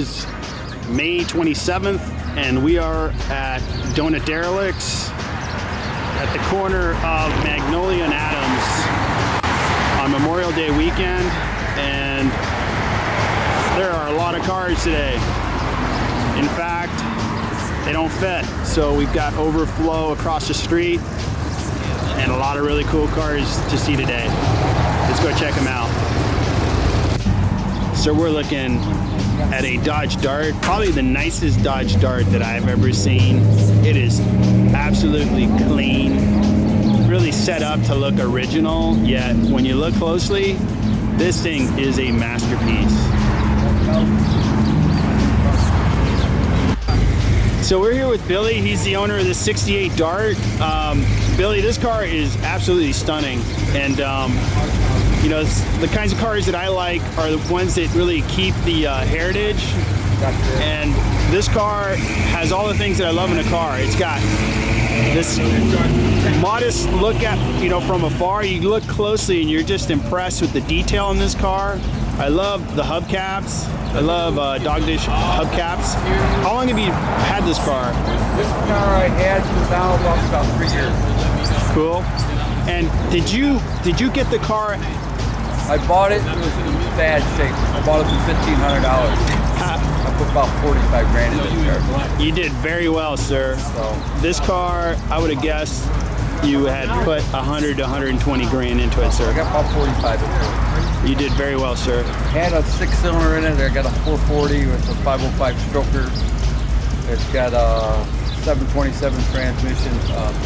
is May 27th, and we are at Donut Derelicts at the corner of Magnolia and Adams on Memorial Day weekend, and there are a lot of cars today. In fact, they don't fit, so we've got overflow across the street and a lot of really cool cars to see today. Let's go check them out. So we're looking at a Dodge Dart, probably the nicest Dodge Dart that I've ever seen. It is absolutely clean, really set up to look original, yet when you look closely, this thing is a masterpiece. So we're here with Billy. He's the owner of the 68 Dart. Billy, this car is absolutely stunning. And you know, the kinds of cars that I like are the ones that really keep the heritage. And this car has all the things that I love in a car. It's got this modest look at, you know, from afar. You look closely and you're just impressed with the detail in this car. I love the hubcaps. I love dog dish hubcaps. How long have you had this car? This car I had now about 3 years. Cool. And did you get the car? I bought it was in bad shape. I bought it for $1,500. I put about 45 grand in this car. You did very well, sir. So this car, I would have guessed you had put 100 to 120 grand into it, sir. I got about 45 into it. You did very well, sir. Had a 6-cylinder in it. I got a 440 with a 505 stroker. It's got a 727 transmission,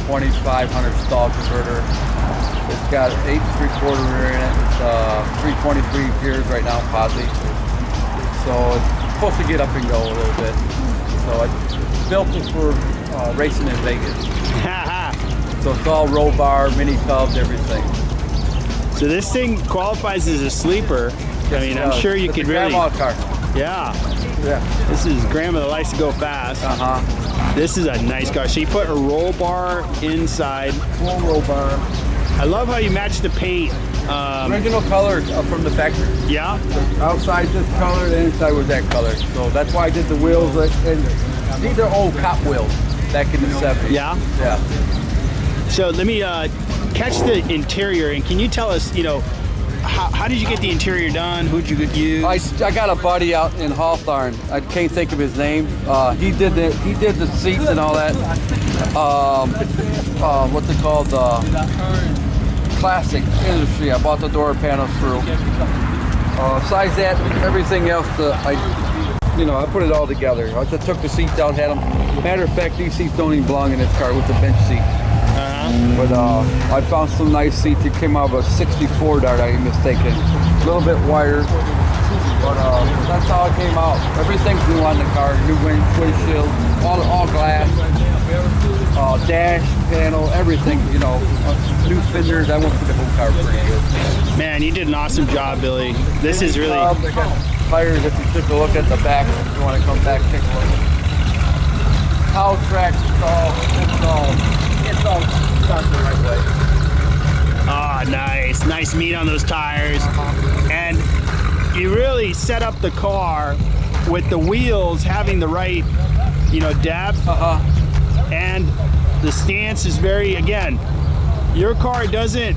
2500 stall converter. It's got 8 3/4 rear in it. It's 323 gears right now, posi. So it's supposed to get up and go a little bit. So I built it for racing in Vegas. So it's all roll bar, mini tubs, everything. So this thing qualifies as a sleeper. I mean, I'm sure you could really. Grandma car. Yeah. Yeah. This is grandma that likes to go fast. This is a nice car. So you put a roll bar inside. Full roll bar. I love how you match the paint. Original color from the factory. Yeah. The outside this color, the inside was that color. So that's why I did the wheels. And these are old cop wheels back in the 70s. Yeah. Yeah. So let me catch the interior, and can you tell us, you know, how did you get the interior done? Who'd you use? I got a buddy out in Hawthorne. I can't think of his name. He did the seats and all that. What's it called? Classic Industry. I bought the door panels through. Besides that, everything else, I put it all together. I just took the seats out, had them. Matter of fact, these seats don't even belong in this car with the bench seat. But I found some nice seats. It came out of a 64 Dart, I ain't mistaken. A little bit wider, but that's how it came out. Everything's new on the car, new windshield, all glass, dash, panel, everything, you know, new fenders. I went for the whole car pretty good. Man, you did an awesome job, Billy. This is really... They got tires, if you took a look at the back, if you want to come back, take a look. Cow tracks, it's all done the right way. Ah, nice. Nice meat on those tires. And you really set up the car with the wheels having the right, you know, depth. And the stance is very, again, your car doesn't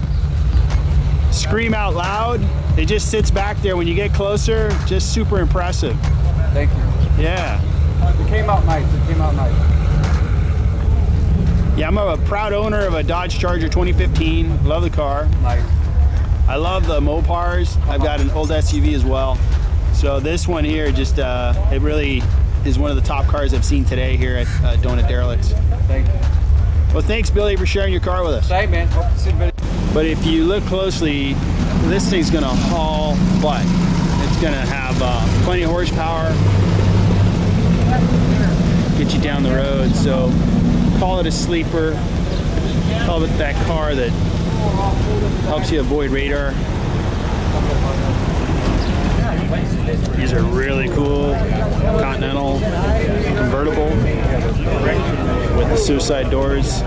scream out loud. It just sits back there. When you get closer, just super impressive. Thank you. Yeah. It came out nice. Yeah, I'm a proud owner of a Dodge Charger 2015. Love the car. Nice. I love the Mopars. I've got an old SUV as well. So this one here, just it really is one of the top cars I've seen today here at Donut Derelicts. Thank you. Well, thanks, Billy, for sharing your car with us. Hey, man. Hope to see you. But if you look closely, this thing's gonna haul butt. It's gonna have plenty of horsepower, get you down the road. So call it a sleeper. Call it that car that helps you avoid radar. These are really cool Continental convertible with the suicide doors.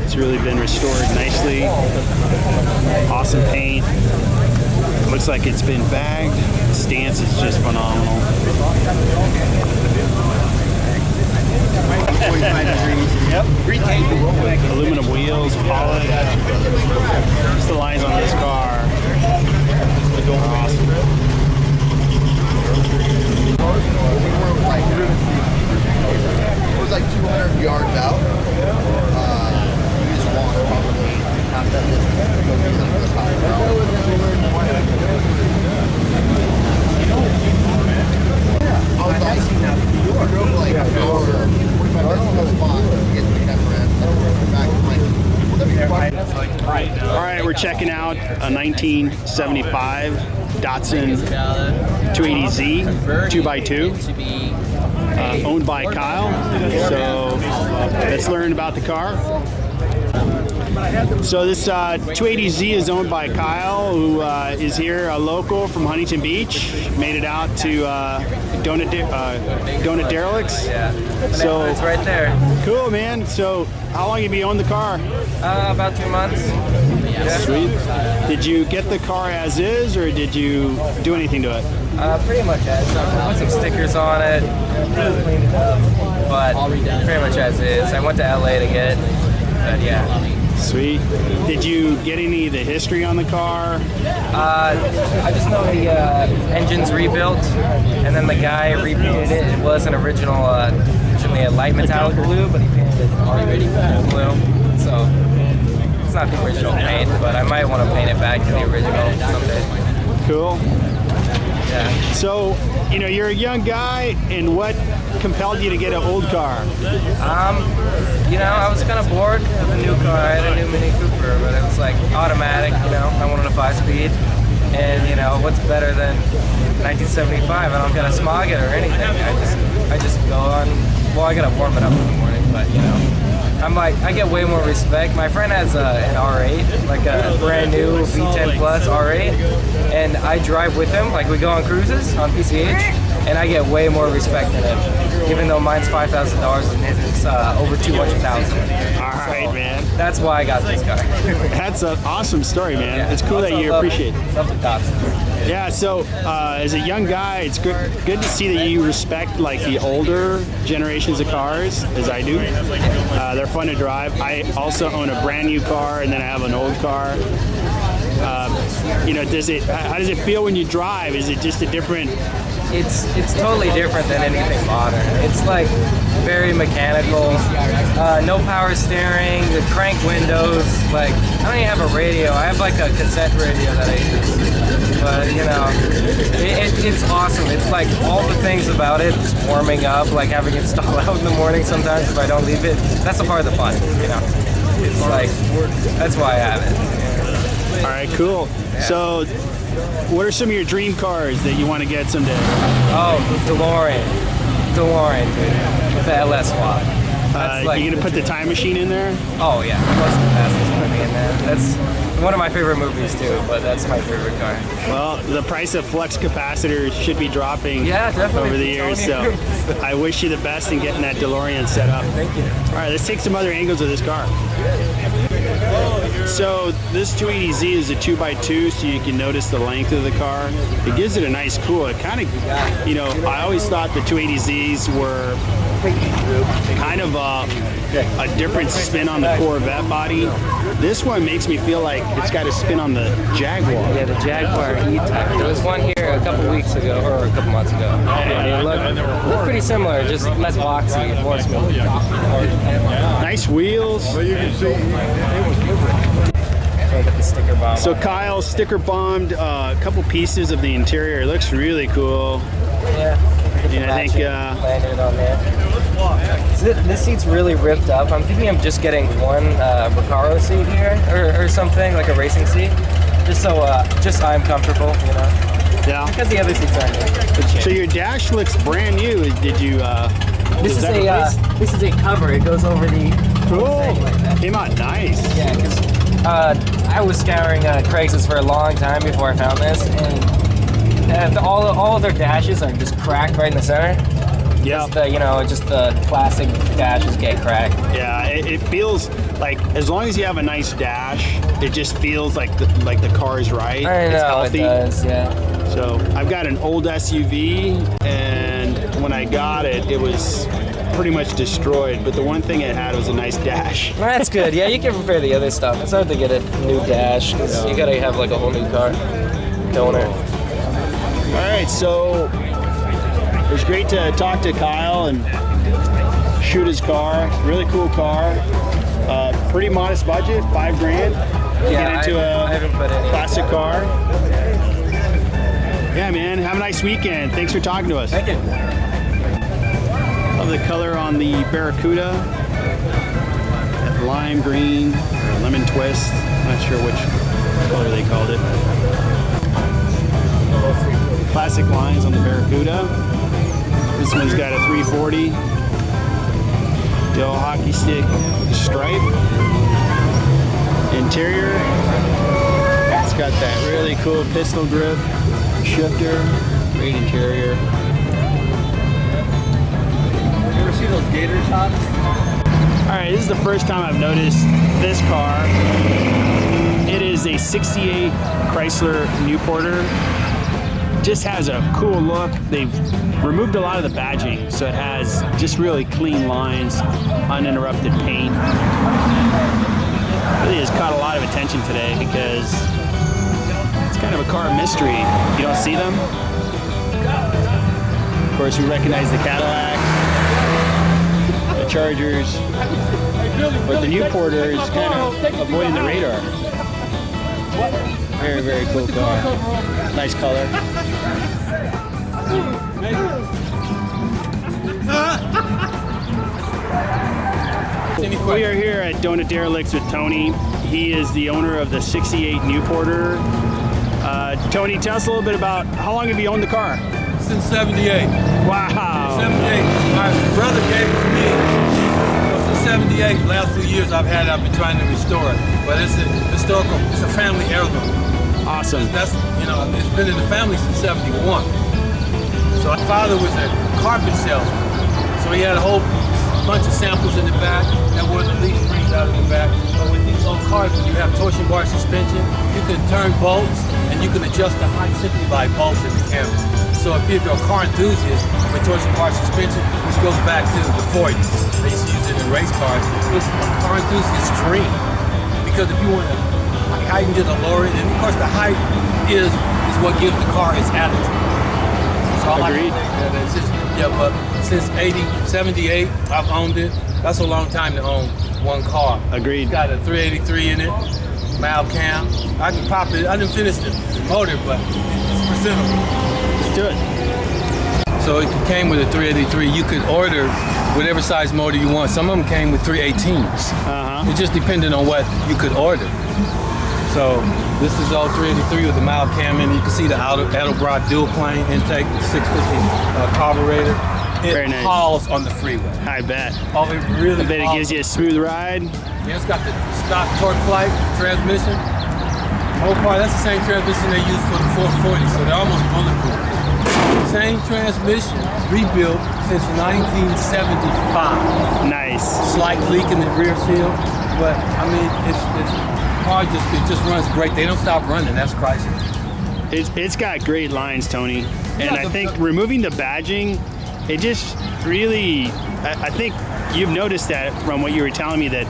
It's really been restored nicely. Awesome paint. Looks like it's been bagged. The stance is just phenomenal. 45 degrees. Yep. Aluminum wheels, polished. Just the lines on this car. Awesome. It was like 200 yards out. We just walked probably half that distance to go to the first time. I was like, you drove like an hour, 45 minutes to the spot to get to the Catamaran. Then we're back and like, All right, we're checking out a 1975 Datsun 280Z 2x2, owned by Kyle. So let's learn about the car. So this 280Z is owned by Kyle, who is here, a local from Huntington Beach. Made it out to Donut Derelicts. Yeah. So it's right there. cool, man. So how long have you owned the car? About 2 months. Yeah. Sweet. Did you get the car as is, or did you do anything to it? Pretty much as. I put some stickers on it, cleaned it up, but pretty much as is. I went to LA to get it, but yeah. Sweet. Did you get any of the history on the car? I just know the engine's rebuilt, and then the guy repainted it. It was an original, originally a light metallic blue, but he painted it already blue. So it's not the original paint, but I might want to paint it back to the original someday. Cool. Yeah. So, you know, you're a young guy, and what compelled you to get an old car? You know, I was kind of bored with a new car. I had a new Mini Cooper, but it was like automatic, you know. I wanted a 5-speed. And, you know, what's better than 1975? I don't gotta smog it or anything. I just go on, well, I gotta warm it up in the morning, but, you know. I get way more respect. My friend has an R8, like a brand new V10 Plus R8, and I drive with him. Like we go on cruises on PCH, and I get way more respect than him, even though mine's $5,000 and his is over $200,000. All right, man. That's why I got this car. That's an awesome story, man. Yeah. It's cool that you appreciate it. Love the Datsun. Yeah, so as a young guy, it's good to see that you respect like the older generations of cars, as I do. They're fun to drive. I also own a brand new car, and then I have an old car. You know, how does it feel when you drive? Is it just a different? It's totally different than anything modern. It's like very mechanical, no power steering, the crank windows. Like I don't even have a radio. I have like a cassette radio that I use. But you know, it's awesome. It's like all the things about it, just warming up, like having it stall out in the morning sometimes if I don't leave it. That's a part of the fun, you know. It's like that's why I have it. All right, cool. Yeah. So, what are some of your dream cars that you want to get someday? Oh, DeLorean, dude, with the LS swap. You gonna put the time machine in there? Oh yeah, Plus the Past is gonna be in there. That's one of my favorite movies too, but that's my favorite car. Well, the price of flux capacitors should be dropping over the years, so I wish you the best in getting that DeLorean set up. Thank you. All right, let's take some other angles of this car. So this 280Z is a 2x2, so you can notice the length of the car. It gives it a nice cool. It kind of, you know, I always thought the 280Zs were kind of a different spin on the Corvette body. This one makes me feel like it's got a spin on the Jaguar. Yeah, the Jaguar E-Type. There was one here a couple weeks ago, or a couple months ago. And it looked pretty similar, just less boxy, more smooth. Nice wheels. Got the sticker bomb. So Kyle sticker bombed a couple pieces of the interior. It looks really cool. Yeah. And I think landed on there. So this seat's really ripped up. I'm thinking of just getting one Recaro seat here, or something like a racing seat, just so I'm comfortable, you know. Yeah. Because the other seats aren't good. So your dash looks brand new. Did you? This is a cover. It goes over the cool. Thing like that. Came out nice. Yeah, because I was scouring Craigslist for a long time before I found this, and all of their dashes are just cracked right in the center. Yeah. Just the classic dashes get cracked. Yeah, it feels like as long as you have a nice dash, it just feels like the car is right. I know, it's healthy. it does, yeah. So I've got an old SUV, and when I got it, it was pretty much destroyed. But the one thing it had was a nice dash. That's good. Yeah, you can compare the other stuff. It's hard to get a new dash because you gotta have like a whole new car. Donor. All right, so it was great to talk to Kyle and shoot his car. Really cool car. Pretty modest budget, $5,000. Yeah, Get into I haven't put any classic car. Yeah, man. Have a nice weekend. Thanks for talking to us. Thank you. Love the color on the Barracuda. That lime green or lemon twist. Not sure which color they called it. Classic lines on the Barracuda. This one's got a 340. The old hockey stick stripe. Interior. It's got that really cool pistol grip shifter. Great interior. You ever see those gator tops? Alright, this is the first time I've noticed this car. It is a 68 Chrysler Newporter. Just has a cool look. They've removed a lot of the badging, so it has just really clean lines, uninterrupted paint. Really has caught a lot of attention today because it's kind of a car of mystery. You don't see them. Of course, we recognize the Cadillac, the Chargers, but the Newporter is kind of avoiding the radar. Very, very cool car. Nice color. We are here at Donut Derelicts with Tony. He is the owner of the 68 Newporter. Tony, tell us a little bit about how long have you owned the car? Since 78. Wow. 78. My brother gave it to me. Well, since 78, the last few years I've been trying to restore it. But it's a historical, it's a family heirloom. Awesome. That's, it's been in the family since 71. So my father was a carpet salesman. So he had a whole bunch of samples in the back that were the least springs out of the back. But with these old cars, when you have torsion bar suspension, you can turn bolts and you can adjust the height simply by bolts in the canvas. So if you're a car enthusiast with torsion bar suspension, which goes back to the 40s, they used to use it in race cars, it's a car enthusiast's dream. Because if you want to heighten to the lower end, and of course the height is what gives the car its attitude. So I Agreed. But since 78, I've owned it. That's a long time to own one car. Agreed. It's got a 383 in it, Mal Cam. I can pop it. I didn't finish the motor, but it's presentable. Let's do it. So it came with a 383. You could order whatever size motor you want. Some of them came with 318s. It just depended on what you could order. So this is all 383 with the Mal Cam in. You can see the Edelbrock dual plane intake, 650 carburetor. It Very nice. hauls on the freeway. I bet. Oh, it really I bet it hauls. gives you a smooth ride. Yeah, it's got the stock torque flight transmission. The whole car, that's the same transmission they use for the 440, so they're almost bulletproof. Same transmission, rebuilt since 1975. Nice. Slight leak in the rear seal, but I mean, it's car it just runs great. They don't stop running. That's Chrysler. It's got great lines, Tony. And Yeah, I think removing the badging, it just really, I think you've noticed that from what you were telling me, that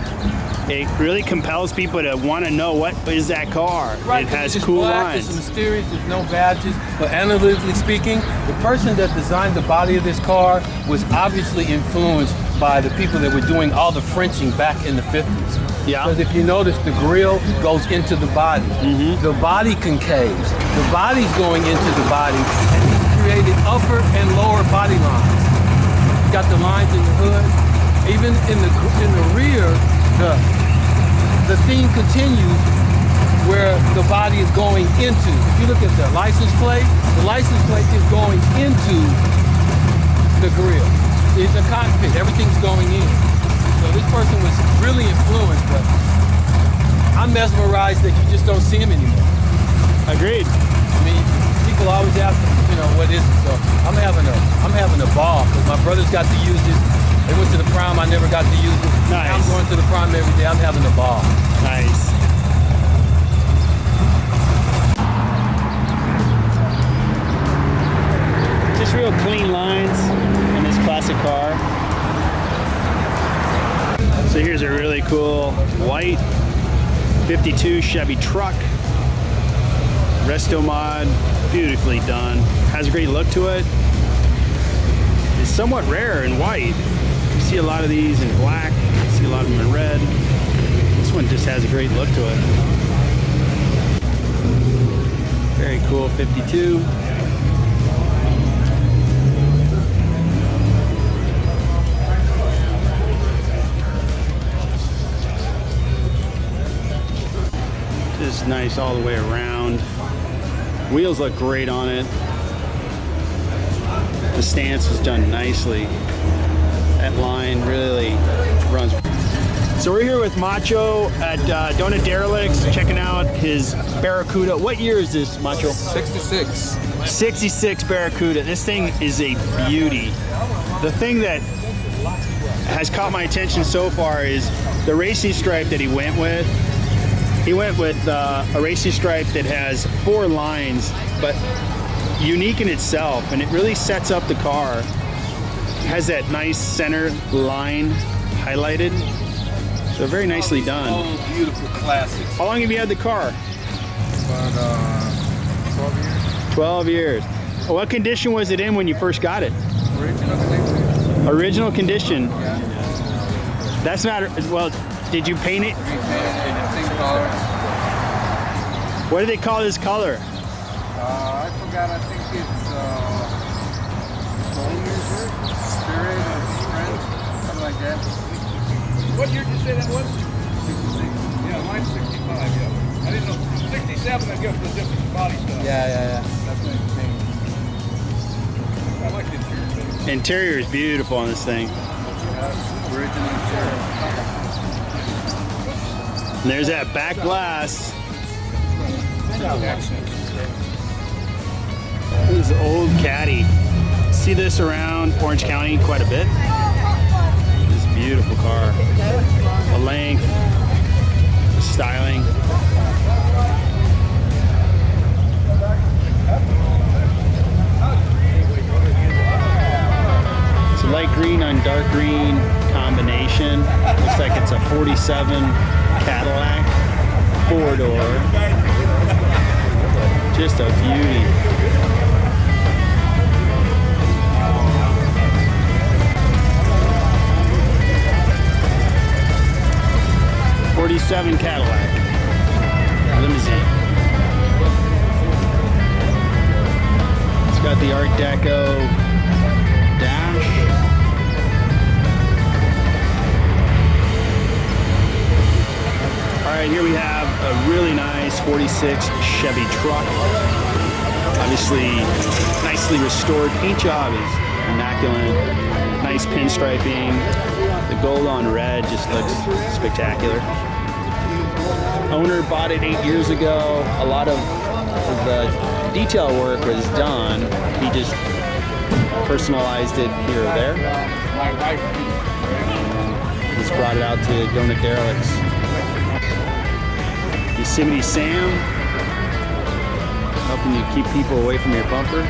it really compels people to want to know what is that car. Right, it has it's cool black, lines. It's mysterious, there's no badges. But analytically speaking, the person that designed the body of this car was obviously influenced by the people that were doing all the Frenching back in the 50s. Yeah. Because if you notice, the grille goes into the body. The body concaves. The body's going into the body, and he's created upper and lower body lines. You got the lines in the hood. Even in the rear, the theme continues where the body is going into. If you look at the license plate is going into the grille. It's a cockpit, everything's going in. So this person was really influenced, but I'm mesmerized that you just don't see him anymore. Agreed. I mean, people always ask me, you know, what is it? So I'm having a ball because my brothers got to use it. They went to the prom. I never got to use it. Nice. Now I'm going to the prom every day. I'm having a ball. Nice. Just real clean lines in this classic car. So here's a really cool white 52 Chevy truck. Resto mod, beautifully done. Has a great look to it. It's somewhat rare in white. You see a lot of these in black. You see a lot of them in red. This one just has a great look to it. Very cool 52. Just nice all the way around. Wheels look great on it. The stance was done nicely. That line really runs. So we're here with Macho at Donut Derelicts, checking out his Barracuda. What year is this, Macho? 66. 66 Barracuda. This thing is a beauty. The thing that has caught my attention so far is the racing stripe that he went with. He went with a racing stripe that has 4 lines, but unique in itself, and it really sets up the car. It has that nice center line highlighted, so very nicely done. Oh, beautiful classics. How long have you had the car? About 12 years. 12 years. Well, what condition was it in when you first got it? Original condition. Original condition. Yeah. That's not, well, did you paint it? Same color. What do they call this color? I forgot. I think it's Spirit or Strength, something like that. What year did you say that was? 66. Yeah, mine's 65, yeah. I didn't know. 67, I guess, was different body stuff. Yeah. That's what it's saying. I like the interior thing. Interior is beautiful on this thing. Original interior. And there's that back glass. This is old Caddy. See this around Orange County quite a bit. This beautiful car. The length, the styling. It's a light green on dark green combination. Looks like it's a 47 Cadillac, 4-door. Just a beauty. '47 Cadillac limousine. It's got the Art Deco dash. All right, here we have a really nice 46 Chevy truck. Obviously, nicely restored. Paint job is immaculate. Nice pinstriping. The gold on red just looks spectacular. Owner bought it 8 years ago. A lot of the detail work was done. He just personalized it here or there. Just brought it out to Donut Derelicts. Yosemite Sam, helping you keep people away from your bumper.